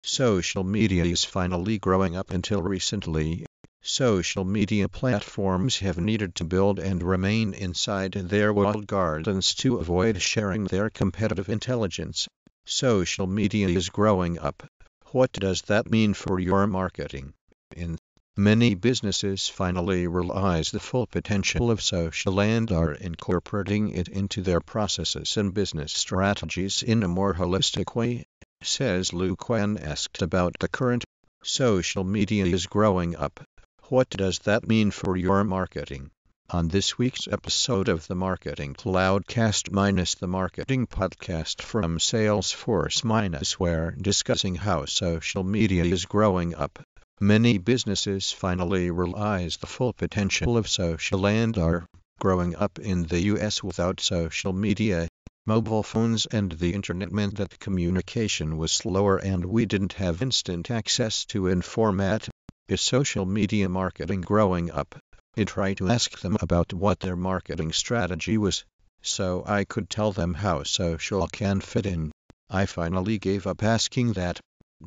Social media is finally growing up. Until recently, social media platforms have needed to build and remain inside their walled gardens to avoid sharing their competitive intelligence. Social media is growing up. What does that mean for your marketing? In Many businesses finally realize the full potential of social and are incorporating it into their processes and business strategies in a more holistic way, says Luke when asked about the current. Social media is growing up. What does that mean for your marketing? On this week's episode of the Marketing Cloudcast minus the Marketing Podcast from Salesforce minus, we're discussing how social media is growing up. Many businesses finally realize the full potential of social and are growing up. In the US, without social media, mobile phones and the internet meant that communication was slower and we didn't have instant access to information. Is social media marketing growing up? I tried to ask them about what their marketing strategy was, so I could tell them how social can fit in. I finally gave up asking that,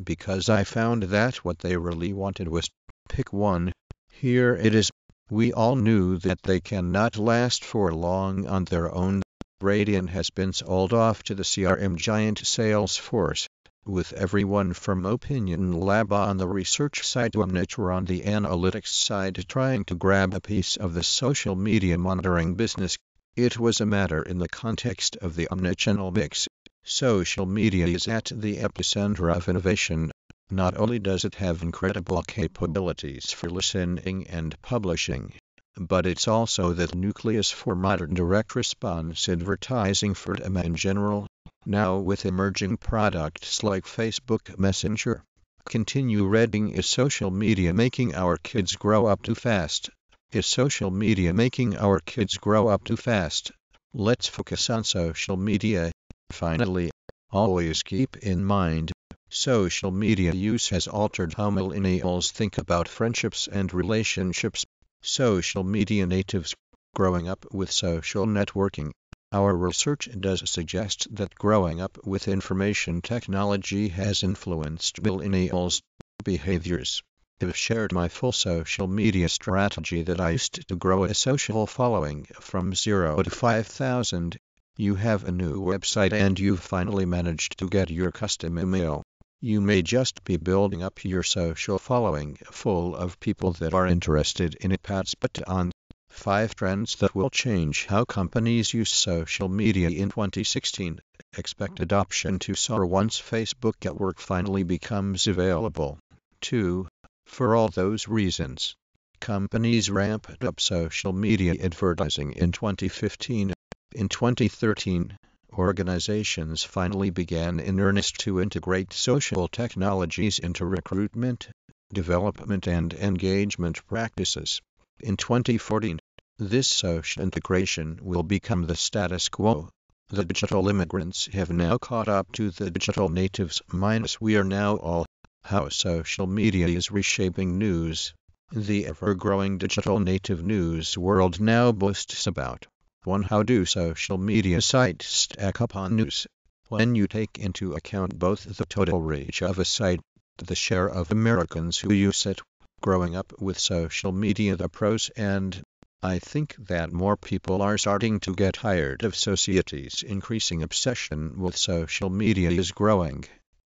because I found that what they really wanted was pick one. Here it is. We all knew that they cannot last for long on their own. Radian has been sold off to the CRM giant Salesforce, with everyone from Opinion Lab on the research side to Omniture on the analytics side trying to grab a piece of the social media monitoring business. It was a matter in the context of the omnichannel mix. Social media is at the epicenter of innovation. Not only does it have incredible capabilities for listening and publishing, but it's also the nucleus for modern direct response advertising for them in general. Now with emerging products like Facebook Messenger. Continue reading. Is social media making our kids grow up too fast? Is social media making our kids grow up too fast? Let's focus on social media. Finally, always keep in mind, social media use has altered how millennials think about friendships and relationships. Social media natives growing up with social networking. Our research does suggest that growing up with information technology has influenced millennials' behaviors. I've shared my full social media strategy that I used to grow a social following from 0 to 5,000. You have a new website and you've finally managed to get your custom email. You may just be building up your social following full of people that are interested in it. But on 5 trends that will change how companies use social media in 2016. Expect adoption to soar once Facebook at Work finally becomes available. 2. For all those reasons, companies ramped up social media advertising in 2015. In 2013, organizations finally began in earnest to integrate social technologies into recruitment, development, and engagement practices. In 2014, this social integration will become the status quo. The digital immigrants have now caught up to the digital natives minus we are now all. How social media is reshaping news. The ever-growing digital native news world now boasts about 1. How do social media sites stack up on news? When you take into account both the total reach of a site, the share of Americans who use it, growing up with social media, the pros, and I think that more people are starting to get tired of society's increasing obsession with social media is growing.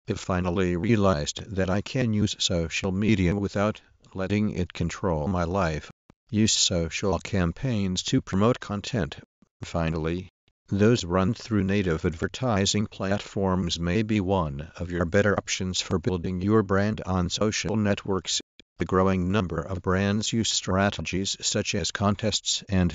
I finally realized that I can use social media without letting it control my life. Use social campaigns to promote content. Finally, those run through native advertising platforms may be one of your better options for building your brand on social networks. The growing number of brands use strategies such as contests and,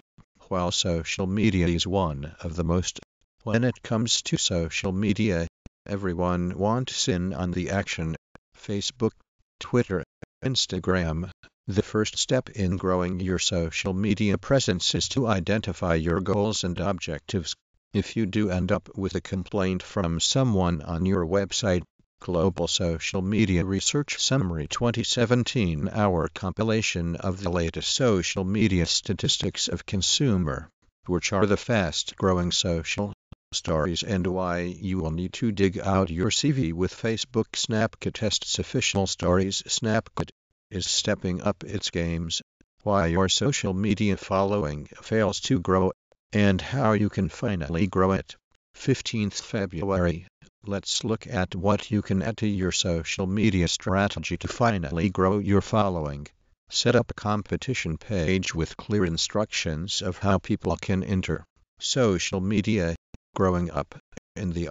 while social media is one of the most, when it comes to social media, everyone wants in on the action. Facebook, Twitter, Instagram. The first step in growing your social media presence is to identify your goals and objectives. If you do end up with a complaint from someone on your website, Global Social Media Research Summary 2017, our compilation of the latest social media statistics of consumer, which are the fast-growing social stories and why you will need to dig out your CV with Facebook. Snapcast's official stories. Snapchat is stepping up its games. Why your social media following fails to grow, and how you can finally grow it. 15th February. Let's look at what you can add to your social media strategy to finally grow your following. Set up a competition page with clear instructions of how people can enter. Social media. Growing up in the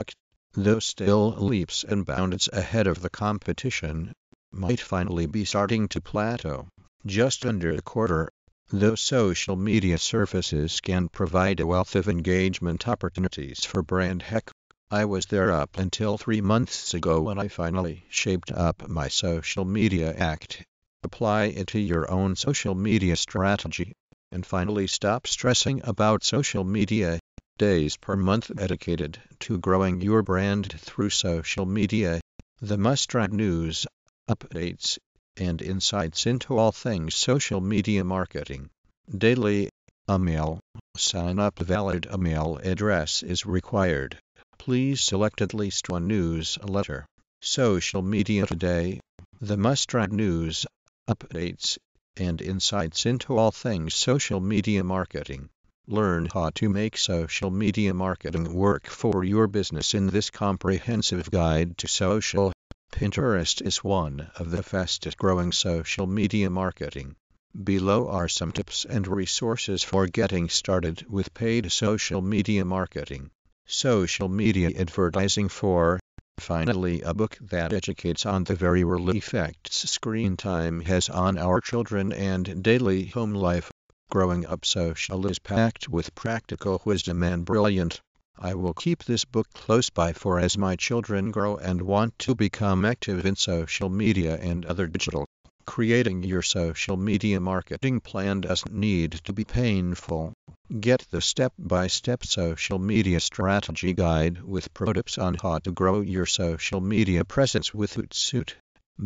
though still leaps and bounds ahead of the competition, might finally be starting to plateau. Just under a quarter, though social media services can provide a wealth of engagement opportunities for brand. Heck, I was there up until 3 months ago when I finally shaped up my social media act. Apply it to your own social media strategy, and finally stop stressing about social media. Days per month dedicated to growing your brand through social media. The must-read news, updates, and insights into all things social media marketing. Daily email. Sign up. Valid email address is required. Please select at least one newsletter. Social media today. The must-read news, updates, and insights into all things social media marketing. Learn how to make social media marketing work for your business in this comprehensive guide to social. Pinterest is one of the fastest growing social media marketing. Below are some tips and resources for getting started with paid social media marketing. Social media advertising for. Finally, a book that educates on the very real effects screen time has on our children and daily home life. Growing up social is packed with practical wisdom and brilliant. I will keep this book close by for as my children grow and want to become active in social media and other digital. Creating your social media marketing plan doesn't need to be painful. Get the step-by-step social media strategy guide with pro tips on how to grow your social media presence with Hootsuite.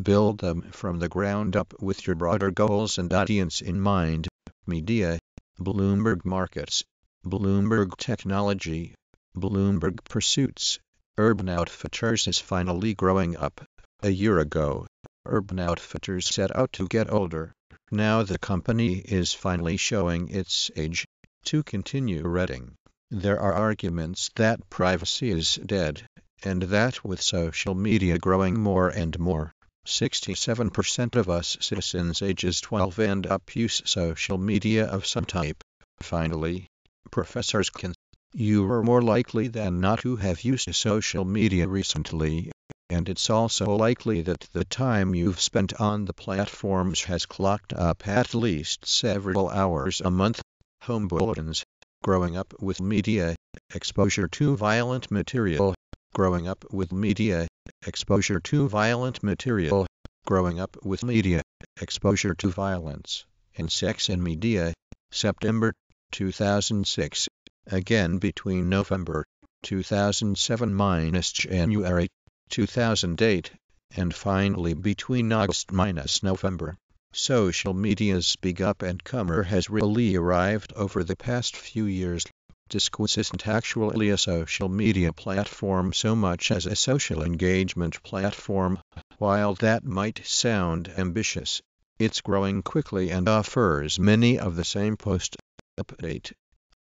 Build them from the ground up with your broader goals and audience in mind. Media, Bloomberg Markets, Bloomberg Technology, Bloomberg Pursuits. Urban Outfitters is finally growing up. A year ago, Urban Outfitters set out to get older. Now the company is finally showing its age. To continue reading, there are arguments that privacy is dead, and that with social media growing more and more, 67% of us citizens ages 12 and up use social media of some type. Finally, professors can. You are more likely than not to have used social media recently, and it's also likely that the time you've spent on the platforms has clocked up at least several hours a month. Home bulletins. Growing up with media exposure to violent material. Growing up with media exposure to violent material. Growing up with media exposure to violence and sex in media. September 2006. Again between November 2007 - January 2008, and finally between August - November. Social media's big up-and-comer has really arrived over the past few years. Disqus isn't actually a social media platform so much as a social engagement platform. While that might sound ambitious, it's growing quickly and offers many of the same post, update,